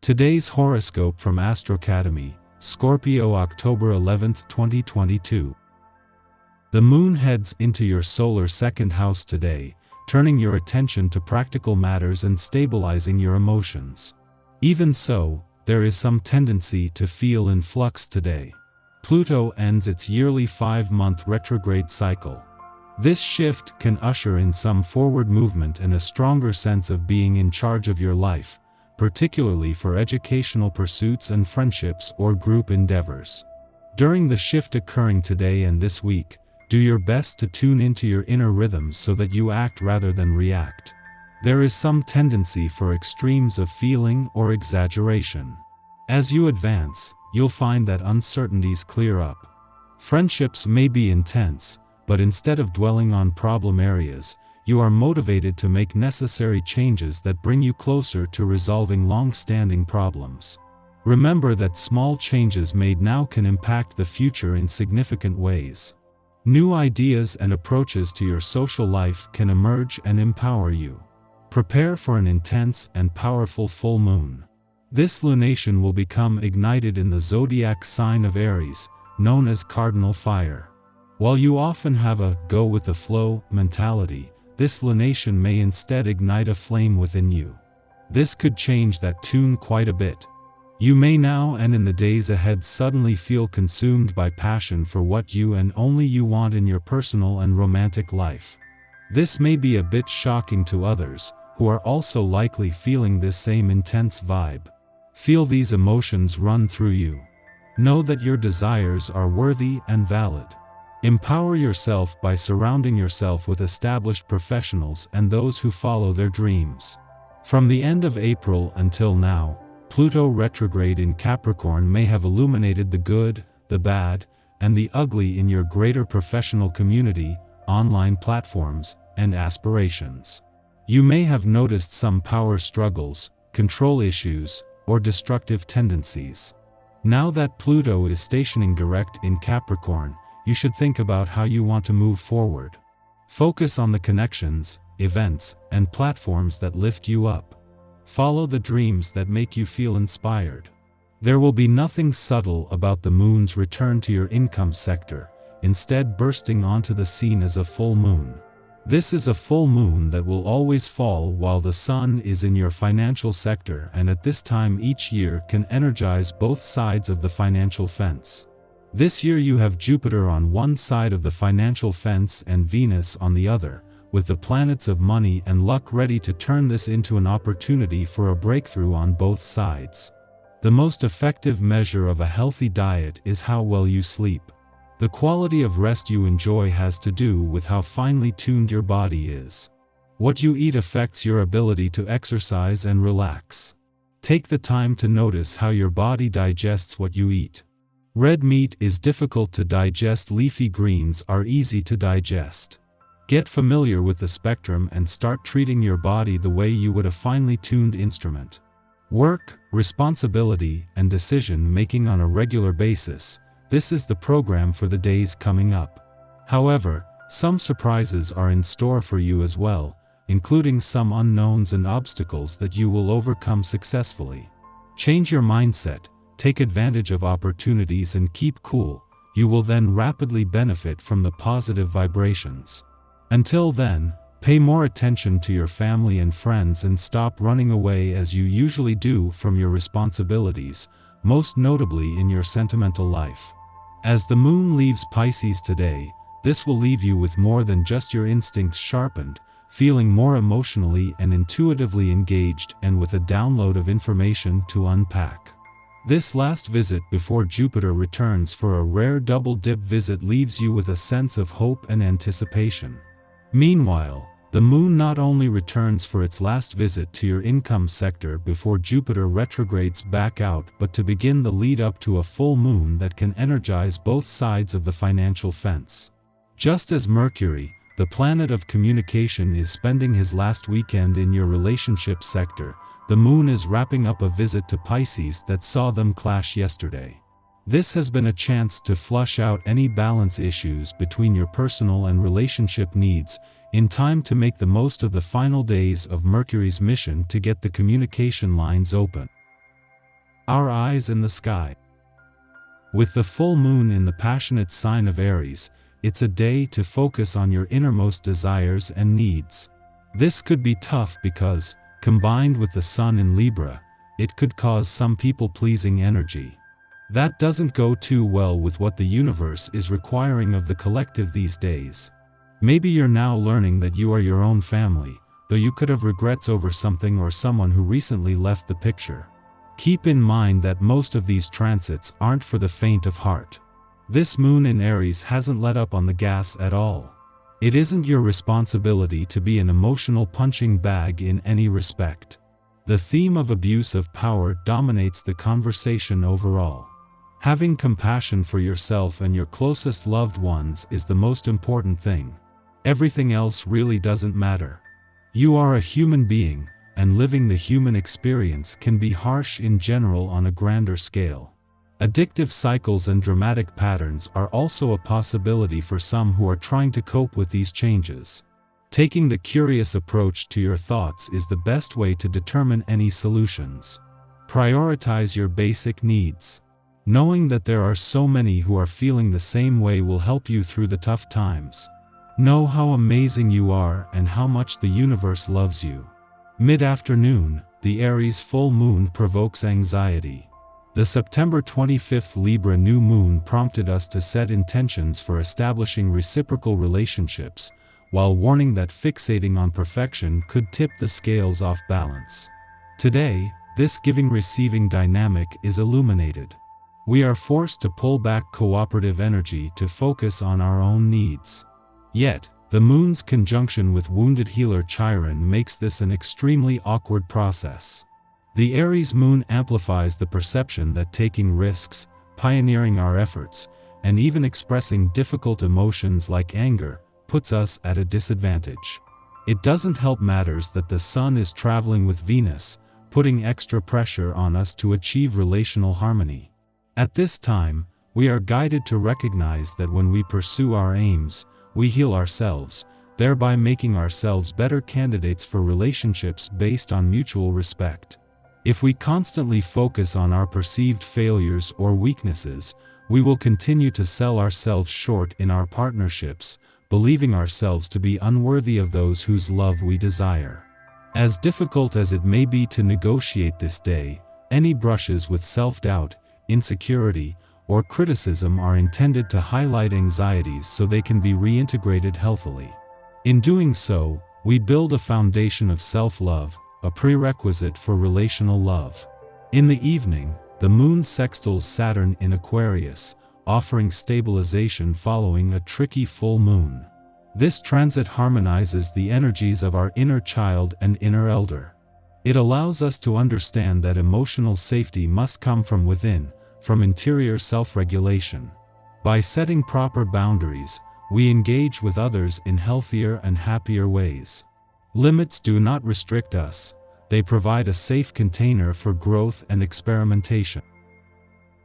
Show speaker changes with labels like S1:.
S1: Today's horoscope from Astrocademy, Scorpio, October 11, 2022. The moon heads into your solar second house today, turning your attention to practical matters and stabilizing your emotions. Even so, there is some tendency to feel in flux today. Pluto ends its yearly 5-month retrograde cycle. This shift can usher in some forward movement and a stronger sense of being in charge of your life, particularly for educational pursuits and friendships or group endeavors. During the shift occurring today and this week, do your best to tune into your inner rhythms so that you act rather than react. There is some tendency for extremes of feeling or exaggeration. As you advance, you'll find that uncertainties clear up. Friendships may be intense, but instead of dwelling on problem areas, you are motivated to make necessary changes that bring you closer to resolving long-standing problems. Remember that small changes made now can impact the future in significant ways. New ideas and approaches to your social life can emerge and empower you. Prepare for an intense and powerful full moon. This lunation will become ignited in the zodiac sign of Aries, known as cardinal fire. While you often have a go-with-the-flow mentality, this lunation may instead ignite a flame within you. This could change that tune quite a bit. You may now and in the days ahead suddenly feel consumed by passion for what you and only you want in your personal and romantic life. This may be a bit shocking to others, who are also likely feeling this same intense vibe. Feel these emotions run through you. Know that your desires are worthy and valid. Empower yourself by surrounding yourself with established professionals and those who follow their dreams. From the end of April until now, Pluto retrograde in Capricorn may have illuminated the good, the bad, and the ugly in your greater professional community, online platforms, and aspirations. You may have noticed some power struggles, control issues, or destructive tendencies. Now that Pluto is stationing direct in Capricorn, you should think about how you want to move forward. Focus on the connections, events, and platforms that lift you up. Follow the dreams that make you feel inspired. There will be nothing subtle about the moon's return to your income sector, instead bursting onto the scene as a full moon. This is a full moon that will always fall while the sun is in your financial sector, and at this time each year can energize both sides of the financial fence. This year you have Jupiter on one side of the financial fence and Venus on the other, with the planets of money and luck ready to turn this into an opportunity for a breakthrough on both sides. The most effective measure of a healthy diet is how well you sleep. The quality of rest you enjoy has to do with how finely tuned your body is. What you eat affects your ability to exercise and relax. Take the time to notice how your body digests what you eat. Red meat is difficult to digest, leafy greens are easy to digest. Get familiar with the spectrum and start treating your body the way you would a finely tuned instrument. Work, responsibility, and decision-making on a regular basis. This is the program for the days coming up. However, some surprises are in store for you as well, including some unknowns and obstacles that you will overcome successfully. Change your mindset, take advantage of opportunities and keep cool. You will then rapidly benefit from the positive vibrations. Until then, pay more attention to your family and friends and stop running away as you usually do from your responsibilities, most notably in your sentimental life. As the moon leaves Pisces today, this will leave you with more than just your instincts sharpened, feeling more emotionally and intuitively engaged and with a download of information to unpack. This last visit before Jupiter returns for a rare double-dip visit leaves you with a sense of hope and anticipation. Meanwhile, the moon not only returns for its last visit to your income sector before Jupiter retrogrades back out, but to begin the lead up to a full moon that can energize both sides of the financial fence. Just as Mercury, the planet of communication, is spending his last weekend in your relationship sector, the moon is wrapping up a visit to Pisces that saw them clash yesterday. This has been a chance to flush out any balance issues between your personal and relationship needs, in time to make the most of the final days of Mercury's mission to get the communication lines open. Our eyes in the sky. With the full moon in the passionate sign of Aries, it's a day to focus on your innermost desires and needs. This could be tough because, combined with the sun in Libra, it could cause some people-pleasing energy. That doesn't go too well with what the universe is requiring of the collective these days. Maybe you're now learning that you are your own family, though you could have regrets over something or someone who recently left the picture. Keep in mind that most of these transits aren't for the faint of heart. This moon in Aries hasn't let up on the gas at all. It isn't your responsibility to be an emotional punching bag in any respect. The theme of abuse of power dominates the conversation overall. Having compassion for yourself and your closest loved ones is the most important thing. Everything else really doesn't matter. You are a human being, and living the human experience can be harsh in general on a grander scale. Addictive cycles and dramatic patterns are also a possibility for some who are trying to cope with these changes. Taking the curious approach to your thoughts is the best way to determine any solutions. Prioritize your basic needs. Knowing that there are so many who are feeling the same way will help you through the tough times. Know how amazing you are and how much the universe loves you. Mid-afternoon, the Aries full moon provokes anxiety. The September 25th Libra new moon prompted us to set intentions for establishing reciprocal relationships, while warning that fixating on perfection could tip the scales off balance. Today, this giving-receiving dynamic is illuminated. We are forced to pull back cooperative energy to focus on our own needs. Yet, the moon's conjunction with wounded healer Chiron makes this an extremely awkward process. The Aries moon amplifies the perception that taking risks, pioneering our efforts, and even expressing difficult emotions like anger, puts us at a disadvantage. It doesn't help matters that the sun is traveling with Venus, putting extra pressure on us to achieve relational harmony. At this time, we are guided to recognize that when we pursue our aims, we heal ourselves, thereby making ourselves better candidates for relationships based on mutual respect. If we constantly focus on our perceived failures or weaknesses, we will continue to sell ourselves short in our partnerships, believing ourselves to be unworthy of those whose love we desire. As difficult as it may be to negotiate this day, any brushes with self-doubt, insecurity, or criticism are intended to highlight anxieties so they can be reintegrated healthily. In doing so, we build a foundation of self-love, a prerequisite for relational love. In the evening, the moon sextiles Saturn in Aquarius, offering stabilization following a tricky full moon. This transit harmonizes the energies of our inner child and inner elder. It allows us to understand that emotional safety must come from within, from interior self-regulation. By setting proper boundaries, we engage with others in healthier and happier ways. Limits do not restrict us, they provide a safe container for growth and experimentation.